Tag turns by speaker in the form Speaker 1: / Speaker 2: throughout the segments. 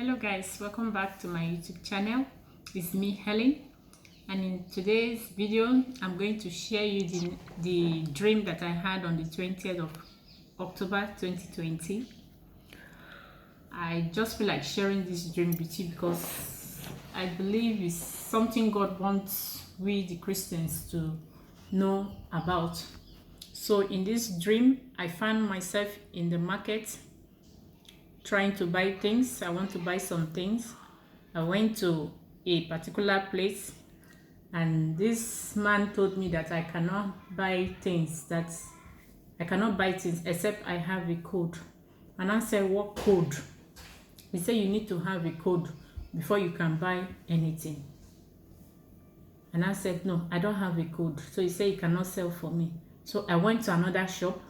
Speaker 1: Hello guys, welcome back to my YouTube channel. It's me, Helen, and in today's video I'm going to share you the dream that I had on the 20th of October 2020. I just feel like sharing this dream with you because I believe it's something God wants we the Christians to know about. So in this dream I found myself in the market trying to buy things. I want to buy some things. I went to a particular place and this man told me that I cannot buy things except I have a code. And I said, what code? He said you need to have a code before you can buy anything. And I said, no, I don't have a code. So he said he cannot sell for me. So I went to another shop.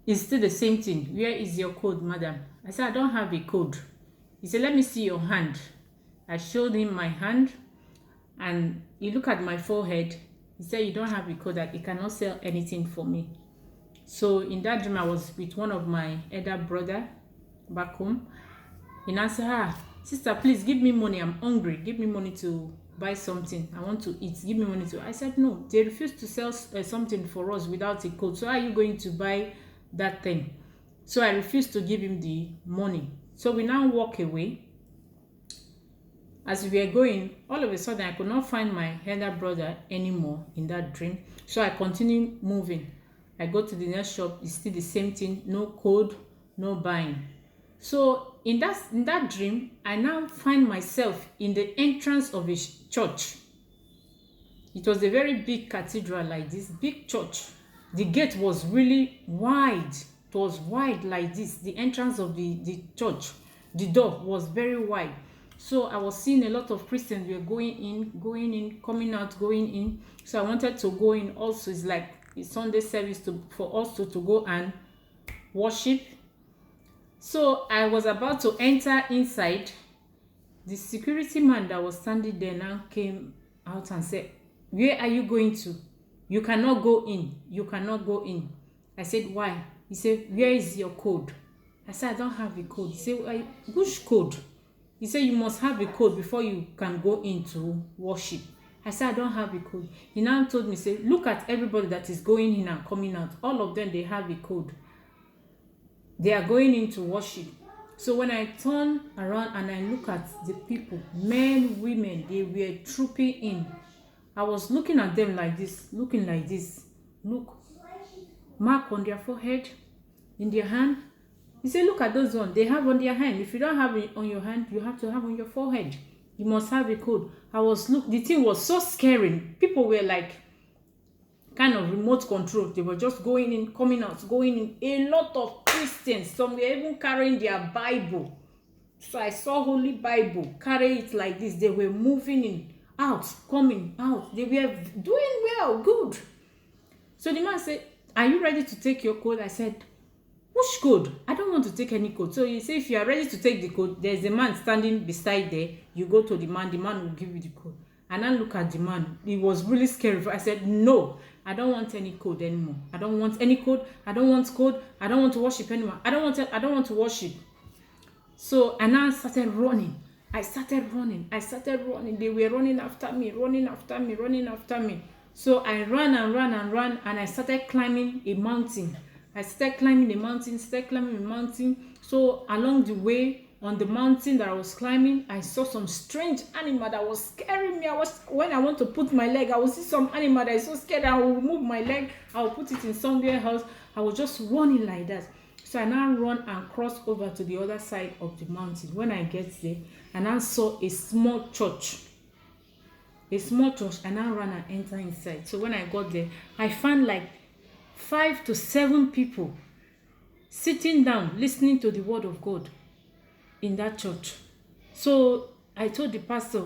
Speaker 1: It's still the same thing. Where is your code, madam? I said, I don't have a code. He said, let me see your hand. I showed him my hand and he looked at my forehead. He said, you don't have a code, that he cannot sell anything for me. So in that dream, I was with one of my elder brother back home. And I said, sister, please give me money. I'm hungry. Give me money to buy something. I want to eat. Give me money to. I said, no, they refuse to sell something for us without a code. So how are you going to buy that thing? So I refused to give him the money. So we now walk away. As we were going, all of a sudden I could not find my elder brother anymore in that dream. So I continued moving. I go to the next shop. It's still the same thing. No code, no buying. So in that dream, I now find myself in the entrance of a church. It was a very big cathedral like this, big church. The gate was really wide. It was wide like this. The entrance of the church, the door was very wide. So I was seeing a lot of Christians were going in, coming out, going in. So I wanted to go in also. It's like a Sunday service for us to go and worship. So I was about to enter inside. The security man that was standing there now came out and said, where are you going to? You cannot go in. You cannot go in. I said, why? He said, where is your code? I said, I don't have a code. He said, which code? He said, you must have a code before you can go into worship. I said, I don't have a code. He now told me, say, look at everybody that is going in and coming out. All of them, they have a code. They are going into worship. So when I turn around and I look at the people, men, women, they were trooping in. I was looking at them like this, looking like this. Look, mark on their forehead, in their hand. He said, look at those ones. They have on their hand. If you don't have it on your hand, you have to have on your forehead. You must have a code. The thing was so scary. People were like kind of remote control. They were just going in, coming out, going in. A lot of Christians, some were even carrying their Bible. So I saw Holy Bible, carry it like this. They were moving in, out, coming out. They were doing well, good. So the man said, are you ready to take your code? I said, which code? I don't want to take any code. So he said, if you are ready to take the code, there's a man standing beside there. You go to the man will give you the code. And I look at the man. It was really scary. I said, no, I don't want any code anymore. I don't want any code. I don't want code. I don't want to worship anymore. I don't want to worship. So and I started running. I started running. They were running after me. So I ran and I started climbing a mountain. So along the way on the mountain that I was climbing, I saw some strange animal that was scaring me. When I want to put my leg, I will see some animal that is so scared. I will move my leg. I will put it in somewhere else. I was just running like that. So I now run and cross over to the other side of the mountain. When I get there, and I saw a small church. And I ran and enter inside. So when I got there, I found like 5 to 7 people sitting down listening to the word of God in that church. So I told the pastor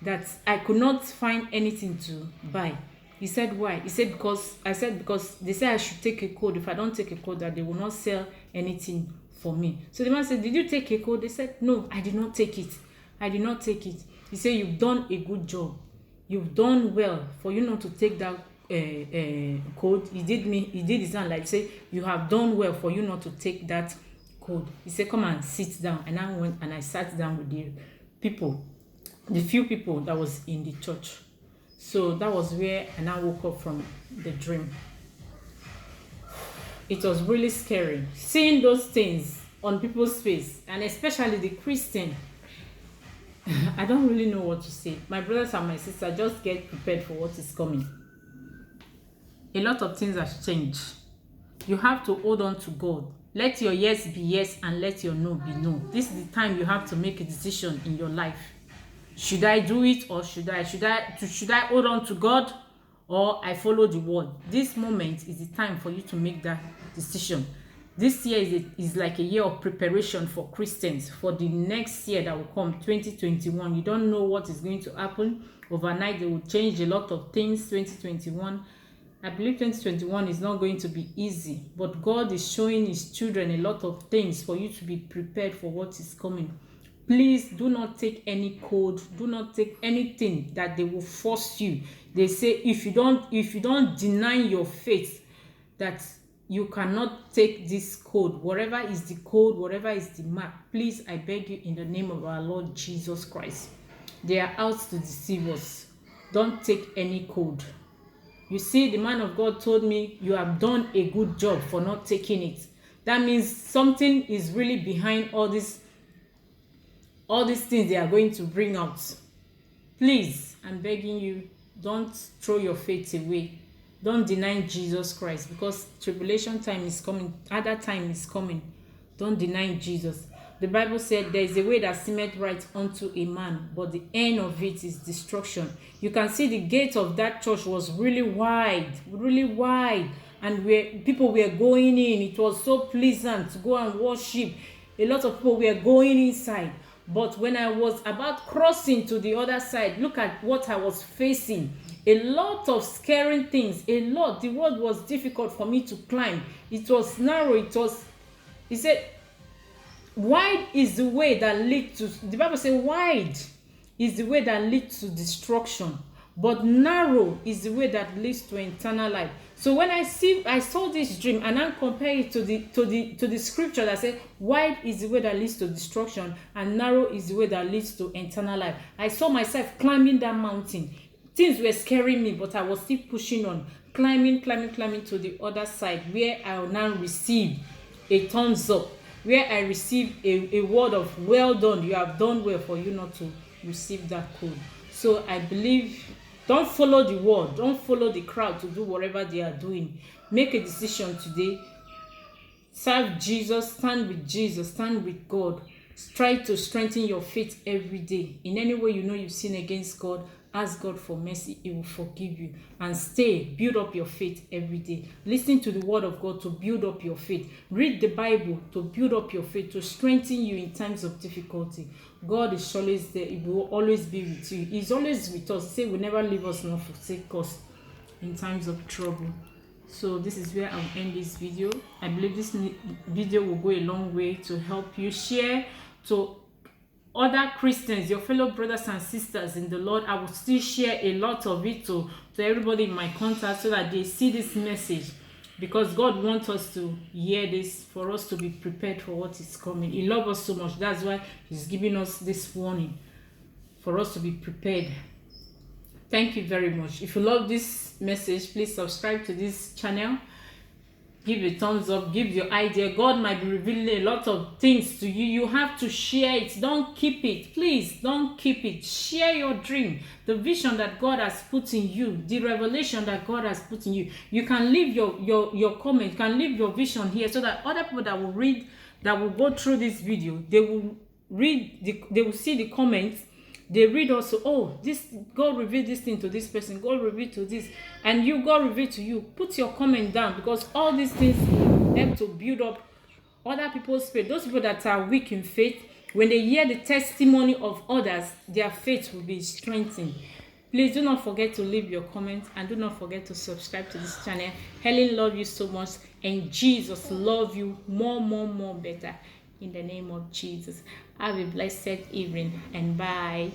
Speaker 1: that I could not find anything to buy. He said, why? He said, because they said I should take a code. If I don't take a code, that they will not sell anything for me. So the man said, did you take a code? They said, no, I did not take it. He said, you've done a good job. You've done well for you not to take that code. He did his hand like say, you have done well for you not to take that code. He said, come and sit down. And I went and I sat down with the people, the few people that was in the church. So that was where I now woke up from the dream. It was really scary seeing those things on people's face, and especially the Christian. I don't really know what to say. My brothers and my sisters, just get prepared for what is coming. A lot of things have changed. You have to hold on to God. Let your yes be yes and let your no be no. This is the time you have to make a decision in your life. Should I do it, or should I hold on to God, or I follow the word? This moment is the time for you to make that decision. This year is like a year of preparation for Christians for the next year that will come, 2021. You don't know what is going to happen. Overnight, they will change a lot of things. 2021, I believe 2021 is not going to be easy, but God is showing his children a lot of things for you to be prepared for what is coming. Please do not take any code. Do not take anything that they will force you. They say if you don't deny your faith, that you cannot take this code. Whatever is the code, whatever is the mark, please, I beg you in the name of our Lord Jesus Christ. They are out to deceive us. Don't take any code. You see, the man of God told me, you have done a good job for not taking it. That means something is really behind all these things they are going to bring out. Please, I'm begging you, don't throw your faith away. Don't deny Jesus Christ, because tribulation time is coming. Other time is coming. Don't deny Jesus. The Bible said there is a way that seemeth right unto a man, but the end of it is destruction. You can see the gate of that church was really wide, and where people were going in, it was so pleasant to go and worship. A lot of people were going inside. But when I was about crossing to the other side, look at what I was facing. A lot of scaring things, a lot. The road was difficult for me to climb. It was narrow. He said, wide is the way that leads to, the Bible says, wide is the way that leads to destruction, but narrow is the way that leads to eternal life. So when I saw this dream and I compare it to the scripture that said, wide is the way that leads to destruction and narrow is the way that leads to eternal life. I saw myself climbing that mountain. Things were scaring me, but I was still pushing on, climbing to the other side, where I will now receive a thumbs up, where I receive a word of well done. You have done well, for you not to receive that code. So I believe, don't follow the world, don't follow the crowd to do whatever they are doing. Make a decision today. Serve Jesus, stand with God. Try to strengthen your faith every day. In any way you know you've sinned against God, ask God for mercy. He will forgive you. And build up your faith every day. Listen to the word of God to build up your faith. Read the Bible to build up your faith, to strengthen you in times of difficulty. God is always there. He will always be with you. He's always with us. He said, will never leave us nor forsake us in times of trouble. So this is where I'll end this video. I believe this video will go a long way to help you share to other Christians, your fellow brothers and sisters in the Lord. I will still share a lot of it to everybody in my contact, so that they see this message, because God wants us to hear this, for us to be prepared for what is coming. He loves us so much. That's why he's giving us this warning, for us to be prepared. Thank you very much. If you love this message, please subscribe to this channel. Give a thumbs up, give your idea. God might be revealing a lot of things to you. You have to share it. Don't keep it. Please don't keep it. Share your dream, the vision that God has put in you, the revelation that God has put in you. You can leave your comment, you can leave your vision here, so that other people that will read, that will go through this video, they will see the comments. They read also, oh, this God revealed this thing to this person, God revealed to this, and God revealed to you. Put your comment down, because all these things help to build up other people's faith. Those people that are weak in faith, when they hear the testimony of others, their faith will be strengthened. Please do not forget to leave your comments, and do not forget to subscribe to this channel. Helen love you so much, and Jesus love you more better. In the name of Jesus. Have a blessed evening, and bye.